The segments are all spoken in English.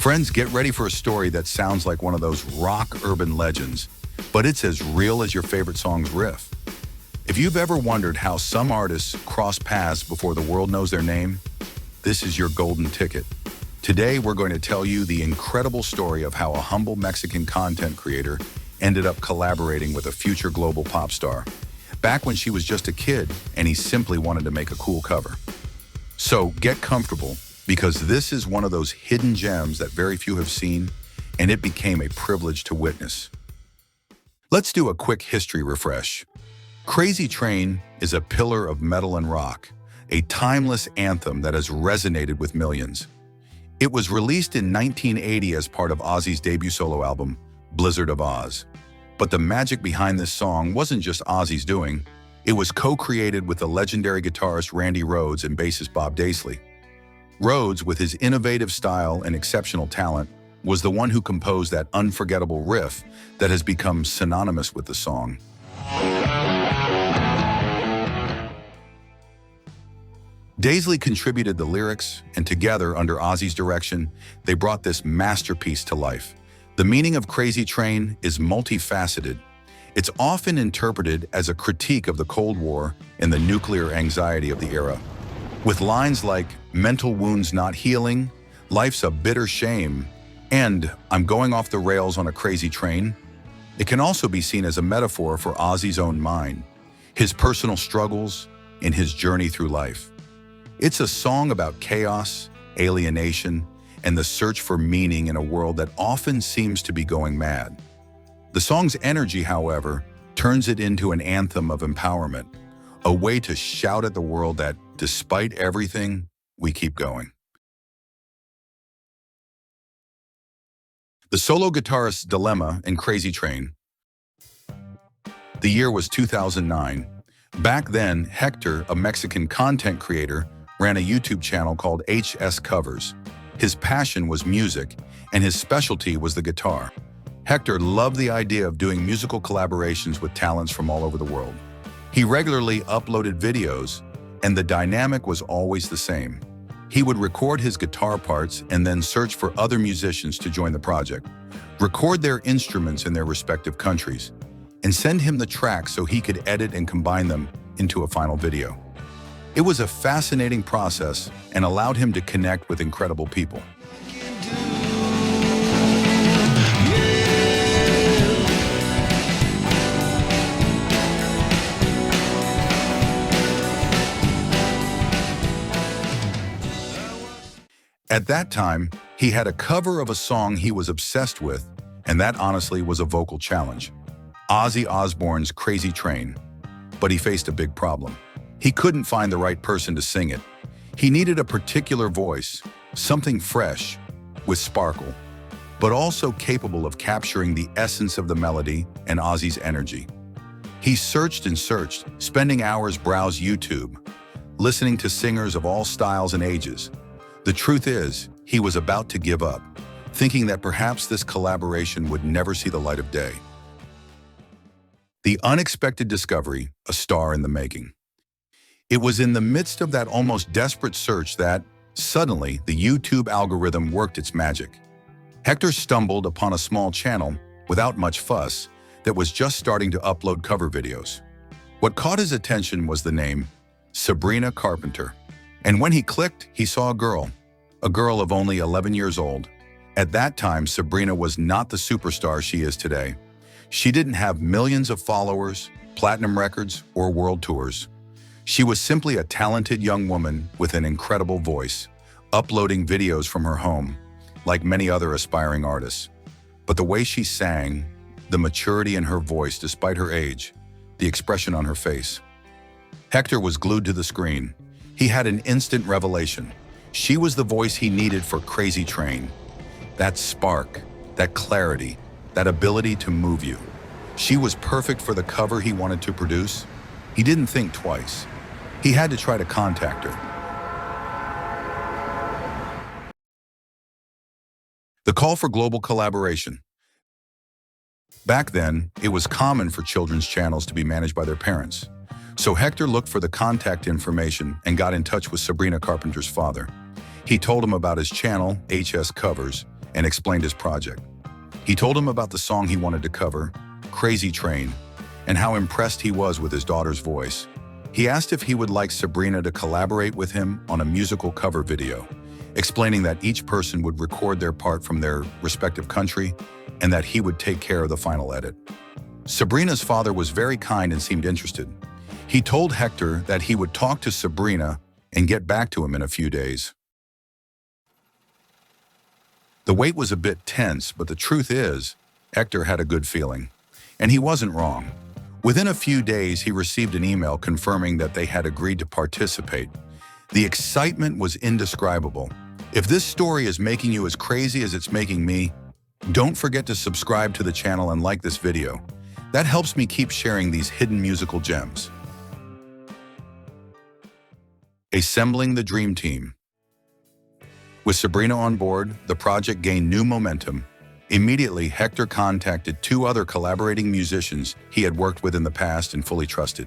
Friends, get ready for a story that sounds like one of those rock urban legends, but it's as real as your favorite song's riff. If you've ever wondered how some artists cross paths before the world knows their name, this is your golden ticket. Today, we're going to tell you the incredible story of how a humble Mexican content creator ended up collaborating with a future global pop star, back when she was just a kid and he simply wanted to make a cool cover. So get comfortable, because this is one of those hidden gems that very few have seen, and it became a privilege to witness. Let's do a quick history refresh. Crazy Train is a pillar of metal and rock, a timeless anthem that has resonated with millions. It was released in 1980 as part of Ozzy's debut solo album, Blizzard of Ozz. But the magic behind this song wasn't just Ozzy's doing. It was co-created with the legendary guitarist Randy Rhoads and bassist Bob Daisley. Rhoads, with his innovative style and exceptional talent, was the one who composed that unforgettable riff that has become synonymous with the song. Daisley contributed the lyrics, and together, under Ozzy's direction, they brought this masterpiece to life. The meaning of Crazy Train is multifaceted. It's often interpreted as a critique of the Cold War and the nuclear anxiety of the era. With lines like, "Mental wounds not healing," "Life's a bitter shame," and "I'm going off the rails on a crazy train," it can also be seen as a metaphor for Ozzy's own mind, his personal struggles, and his journey through life. It's a song about chaos, alienation, and the search for meaning in a world that often seems to be going mad. The song's energy, however, turns it into an anthem of empowerment, a way to shout at the world that, despite everything, we keep going. The solo guitarist's dilemma in Crazy Train. The year was 2009. Back then, Hector, a Mexican content creator, ran a YouTube channel called HS Covers. His passion was music, and his specialty was the guitar. Hector loved the idea of doing musical collaborations with talents from all over the world. He regularly uploaded videos, and the dynamic was always the same. He would record his guitar parts and then search for other musicians to join the project, record their instruments in their respective countries, and send him the tracks so he could edit and combine them into a final video. It was a fascinating process and allowed him to connect with incredible people. At that time, he had a cover of a song he was obsessed with, and that honestly was a vocal challenge: Ozzy Osbourne's Crazy Train. But he faced a big problem. He couldn't find the right person to sing it. He needed a particular voice, something fresh, with sparkle, but also capable of capturing the essence of the melody and Ozzy's energy. He searched and searched, spending hours browsing YouTube, listening to singers of all styles and ages. The truth is, he was about to give up, thinking that perhaps this collaboration would never see the light of day. The unexpected discovery, a star in the making. It was in the midst of that almost desperate search that, suddenly, the YouTube algorithm worked its magic. Hector stumbled upon a small channel, without much fuss, that was just starting to upload cover videos. What caught his attention was the name, Sabrina Carpenter. And when he clicked, he saw a girl of only 11 years old. At that time, Sabrina was not the superstar she is today. She didn't have millions of followers, platinum records, or world tours. She was simply a talented young woman with an incredible voice, uploading videos from her home, like many other aspiring artists. But the way she sang, the maturity in her voice despite her age, the expression on her face. Hector was glued to the screen. He had an instant revelation. She was the voice he needed for Crazy Train. That spark, that clarity, that ability to move you. She was perfect for the cover he wanted to produce. He didn't think twice. He had to try to contact her. The call for global collaboration. Back then, it was common for children's channels to be managed by their parents. So Hector looked for the contact information and got in touch with Sabrina Carpenter's father. He told him about his channel, HS Covers, and explained his project. He told him about the song he wanted to cover, Crazy Train, and how impressed he was with his daughter's voice. He asked if he would like Sabrina to collaborate with him on a musical cover video, explaining that each person would record their part from their respective country and that he would take care of the final edit. Sabrina's father was very kind and seemed interested. He told Hector that he would talk to Sabrina and get back to him in a few days. The wait was a bit tense, but the truth is, Hector had a good feeling. And he wasn't wrong. Within a few days, he received an email confirming that they had agreed to participate. The excitement was indescribable. If this story is making you as crazy as it's making me, don't forget to subscribe to the channel and like this video. That helps me keep sharing these hidden musical gems. Assembling the Dream Team. With Sabrina on board, the project gained new momentum. Immediately, Hector contacted two other collaborating musicians he had worked with in the past and fully trusted.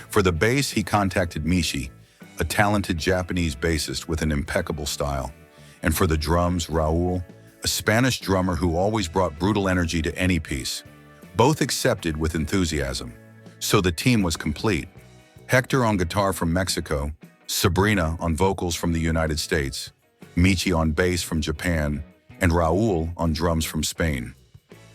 For the bass, he contacted Michi, a talented Japanese bassist with an impeccable style. And for the drums, Raul, a Spanish drummer who always brought brutal energy to any piece. Both accepted with enthusiasm. So the team was complete. Hector on guitar from Mexico, Sabrina on vocals from the United States, Michi on bass from Japan, and Raul on drums from Spain.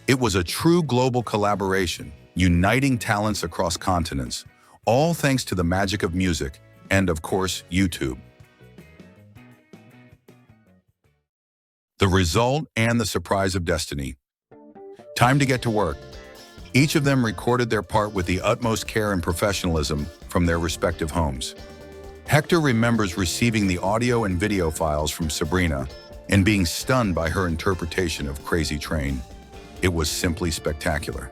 It was a true global collaboration, uniting talents across continents, all thanks to the magic of music and, of course, YouTube. The result and the surprise of destiny. Time to get to work. Each of them recorded their part with the utmost care and professionalism from their respective homes. Hector remembers receiving the audio and video files from Sabrina and being stunned by her interpretation of Crazy Train. It was simply spectacular.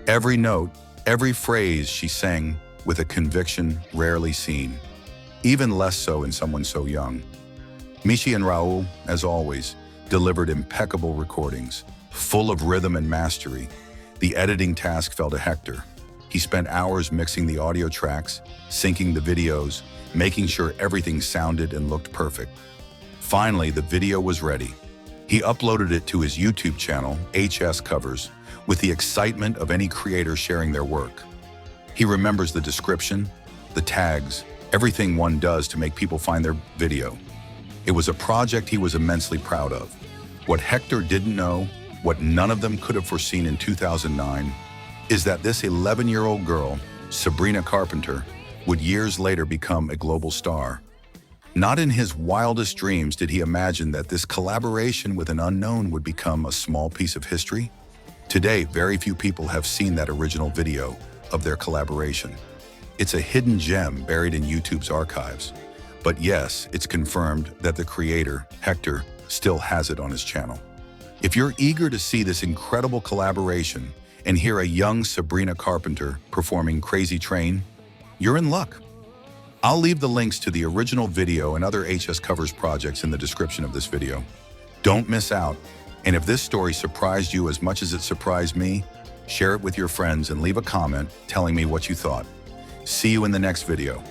Every note, every phrase she sang with a conviction rarely seen, even less so in someone so young. Michi and Raul, as always, delivered impeccable recordings, full of rhythm and mastery. The editing task fell to Hector. He spent hours mixing the audio tracks, syncing the videos, making sure everything sounded and looked perfect. Finally, the video was ready. He uploaded it to his YouTube channel, HS Covers, with the excitement of any creator sharing their work. He remembers the description, the tags, everything one does to make people find their video. It was a project he was immensely proud of. What Hector didn't know, what none of them could have foreseen in 2009, is that this 11-year-old girl, Sabrina Carpenter, would years later become a global star. Not in his wildest dreams did he imagine that this collaboration with an unknown would become a small piece of history. Today, very few people have seen that original video of their collaboration. It's a hidden gem buried in YouTube's archives. But yes, it's confirmed that the creator, Hector, still has it on his channel. If you're eager to see this incredible collaboration and hear a young Sabrina Carpenter performing Crazy Train, you're in luck. I'll leave the links to the original video and other HS Covers projects in the description of this video. Don't miss out. And if this story surprised you as much as it surprised me, share it with your friends and leave a comment telling me what you thought. See you in the next video.